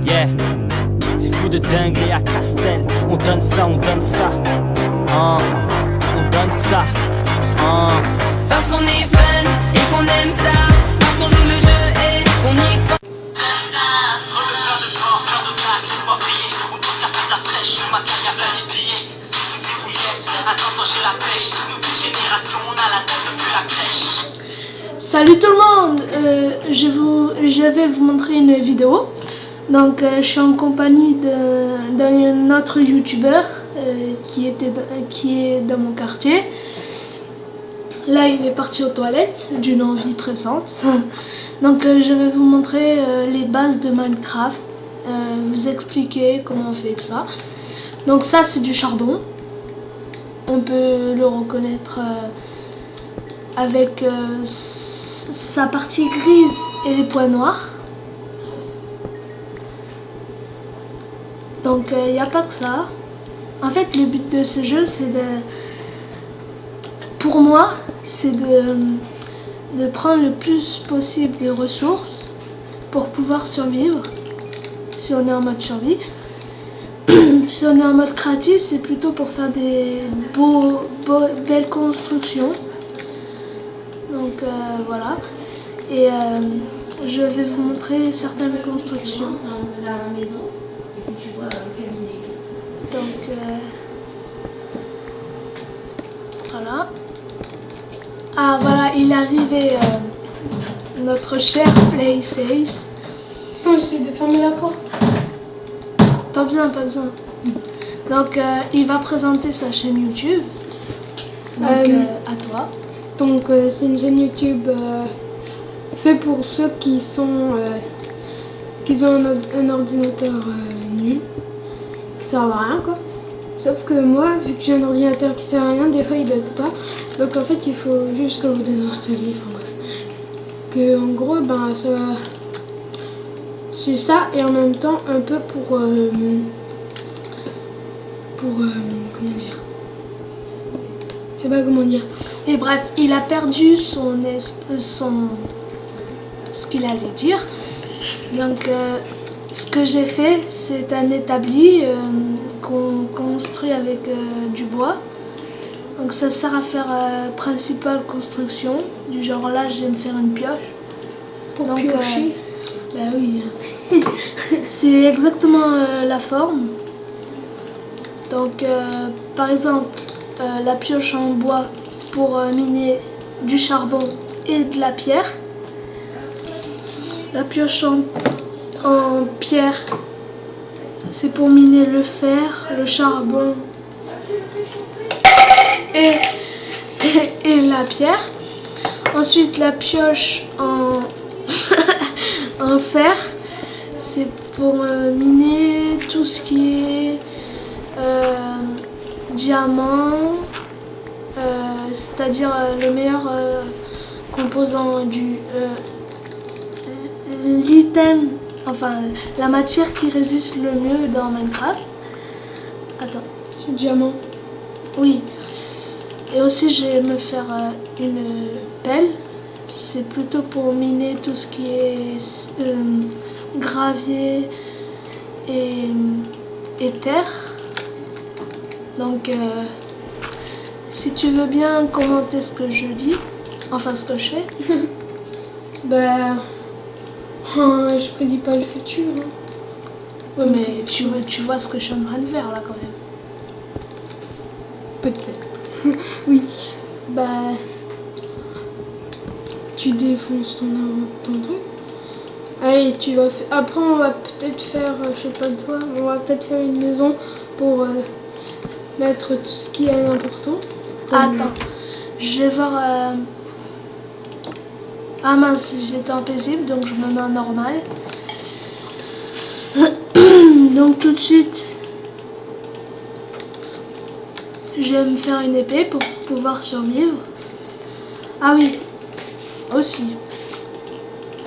Yeah, c'est fou de dingue et à Castel. On donne ça, on donne ça. On donne ça. Parce qu'on est fun et qu'on aime ça. Parce qu'on joue le jeu et qu'on y croit. Remets plein de porcs, plein de tasses, laisse-moi briller. On pense qu'à faire de la fraîche, sur ma table y'a plein de billets. C'est fou, yes, attends, j'ai la pêche. Nouvelle génération, on a la tête depuis la crèche. Salut tout le monde, je vais vous montrer une vidéo. Donc je suis en compagnie d'un autre youtubeur qui est dans mon quartier. Là il est parti aux toilettes d'une envie pressante. Donc je vais vous montrer les bases de Minecraft, vous expliquer comment on fait tout ça. Donc ça c'est du charbon. On peut le reconnaître avec sa partie grise et les points noirs. Donc il n'y a pas que ça. En fait le but de ce jeu c'est pour moi c'est de prendre le plus possible des ressources pour pouvoir survivre si on est en mode survie. Si on est en mode créatif c'est plutôt pour faire des belles constructions. Donc voilà, et je vais vous montrer certaines constructions. Donc voilà. Ah voilà, il est arrivé notre cher Play6. Oh, j'essaie de fermer la porte. Pas besoin, pas besoin. Donc il va présenter sa chaîne YouTube. Donc à toi. Donc c'est une chaîne YouTube fait pour ceux qui ont un ordinateur nul, qui sert à rien quoi. Sauf que moi, vu que j'ai un ordinateur qui sert à rien, des fois il bug pas. Donc en fait il faut juste que vous désinstallez, enfin bref. Que en gros ben ça va. C'est ça et en même temps un peu pour comment dire. Je sais pas comment dire. Et bref, il a perdu ce qu'il allait dire. Donc, ce que j'ai fait, c'est un établi qu'on construit avec du bois. Donc, ça sert à faire principale construction. Du genre là, je vais me faire une pioche. Pour piocher. Bah oui. C'est exactement la forme. Donc, par exemple, la pioche en bois, c'est pour miner du charbon et de la pierre. La pioche en pierre, c'est pour miner le fer, le charbon et la pierre. Ensuite, la pioche en fer, c'est pour miner tout ce qui est diamant, c'est-à-dire le meilleur composant du l'item, enfin la matière qui résiste le mieux dans Minecraft. Attends. Du diamant. Oui. Et aussi je vais me faire une pelle. C'est plutôt pour miner tout ce qui est gravier et terre. Donc si tu veux bien commenter ce que je dis, enfin ce que je fais. Bah, je prédis pas le futur. Hein. Oui, mais tu vois ce que je suis en train de faire là quand même. Peut-être. Oui. Bah, tu défonces ton truc. Allez, tu vas faire. Après, on va peut-être faire, je sais pas toi, on va peut-être faire une maison pour mettre tout ce qui est important. Attends, je vais voir. Ah mince, j'étais en paisible, donc je me mets en normal. Donc tout de suite, je vais me faire une épée pour pouvoir survivre. Ah oui, aussi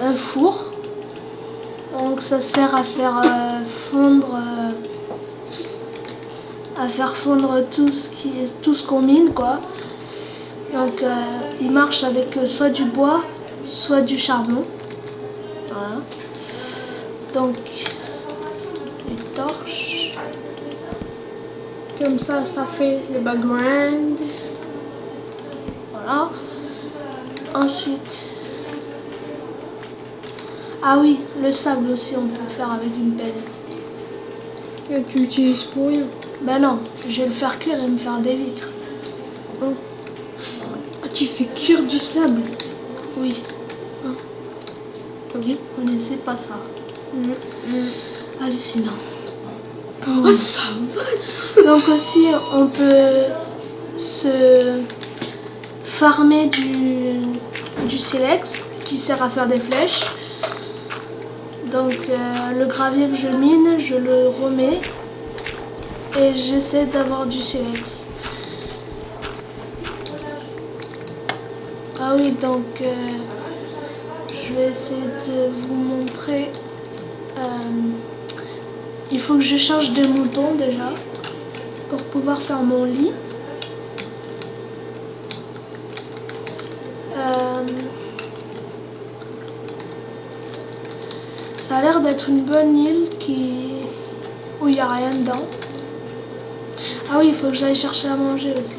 un four. Donc ça sert à faire fondre tout ce qu'on mine quoi. Donc il marche avec soit du bois, soit du charbon. Voilà. Donc torche. Comme ça fait le background. Voilà. Ensuite... Ah oui, le sable aussi, on peut le faire avec une pelle. Et tu l'utilises pour rien. Ben non, je vais le faire cuire et me faire des vitres. Oh. Ah, tu fais cuire du sable. Oui, Ah oui. je connaissais pas ça. Hallucinant. Oh, ça va. Donc aussi, on peut se farmer du silex qui sert à faire des flèches. Donc le gravier que je mine, je le remets et j'essaie d'avoir du silex. Ah oui, donc je vais essayer de vous montrer. Il faut que je charge des moutons déjà pour pouvoir faire mon lit. Ça a l'air d'être une bonne île où il n'y a rien dedans. Ah oui, il faut que j'aille chercher à manger aussi.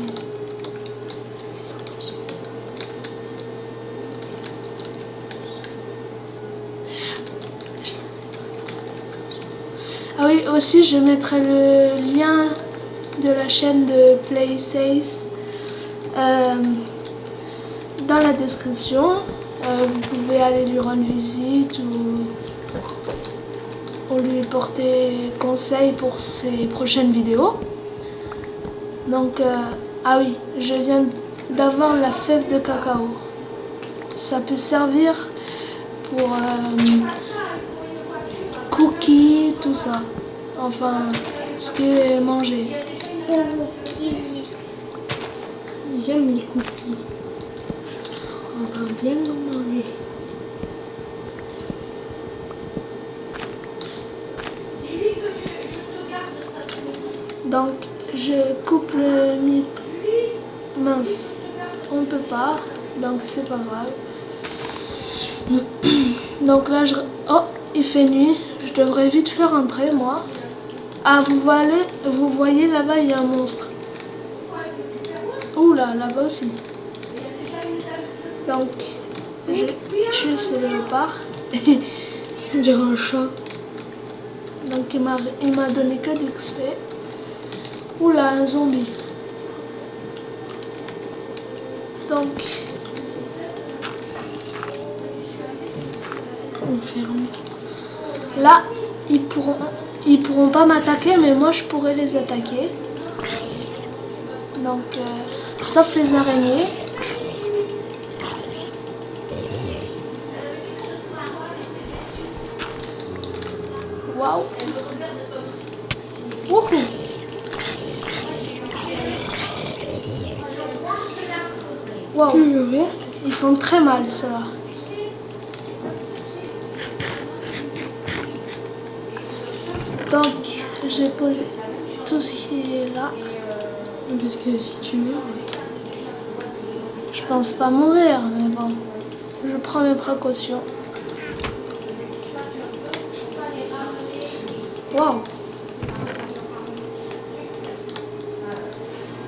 Ah oui, aussi je mettrai le lien de la chaîne de PlaySafe dans la description. Vous pouvez aller lui rendre visite ou lui porter conseil pour ses prochaines vidéos. Donc, ah oui, je viens d'avoir la fève de cacao. Ça peut servir pour cookies, tout ça. Enfin, ce que est mangé. J'aime les cookies. On va bien en manger. Donc, je coupe le mille. Mince, on peut pas, donc c'est pas grave. Donc là, oh, il fait nuit. Je devrais vite faire rentrer, moi. Ah, vous voyez là-bas, il y a un monstre. Ouh là, là-bas aussi. Donc, je tue ce léopard. On dirait un chat. Donc, il m'a donné que de l'XP. Ouh là, un zombie. Donc, On ferme. là, ils pourront pas m'attaquer, mais moi je pourrais les attaquer. Donc, sauf les araignées. Waouh. Wouhou. Waouh. Purée. Ils font très mal, ceux-là. Donc, j'ai posé tout ce qui est là. Parce que si tu meurs... Je pense pas mourir, mais bon, je prends mes précautions. Waouh.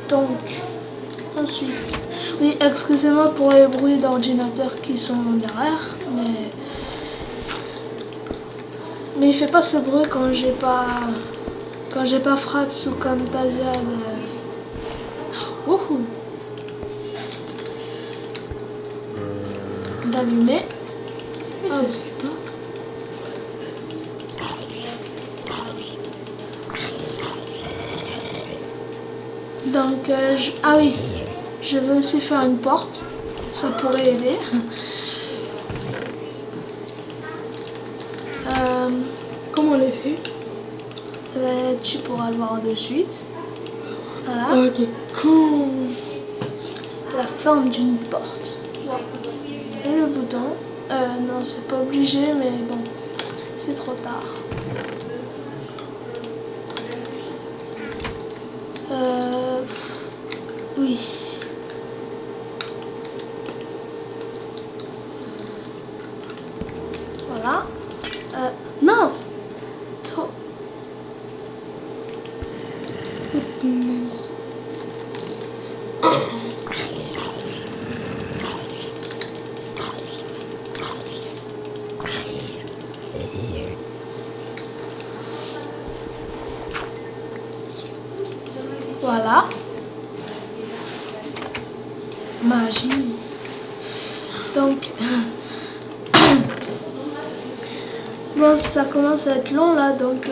Donc, ensuite, oui, excusez-moi pour les bruits d'ordinateur qui sont derrière, mais il fait pas ce bruit quand j'ai pas Fraps ou Camtasia Wouhou. D'allumer. Mais ça se fait pas. Donc, ah oui, je veux aussi faire une porte. Ça pourrait aider. Comment on les fait? Tu pourras le voir de suite. Voilà. Oh, t'es con. La forme d'une porte. Et le bouton. Non, c'est pas obligé, mais bon, c'est trop tard. Oui. Voilà. Non. punaise. Voilà. Magie. Donc, bon, ça commence à être long là, donc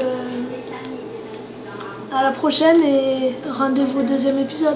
à la prochaine et rendez-vous au deuxième épisode.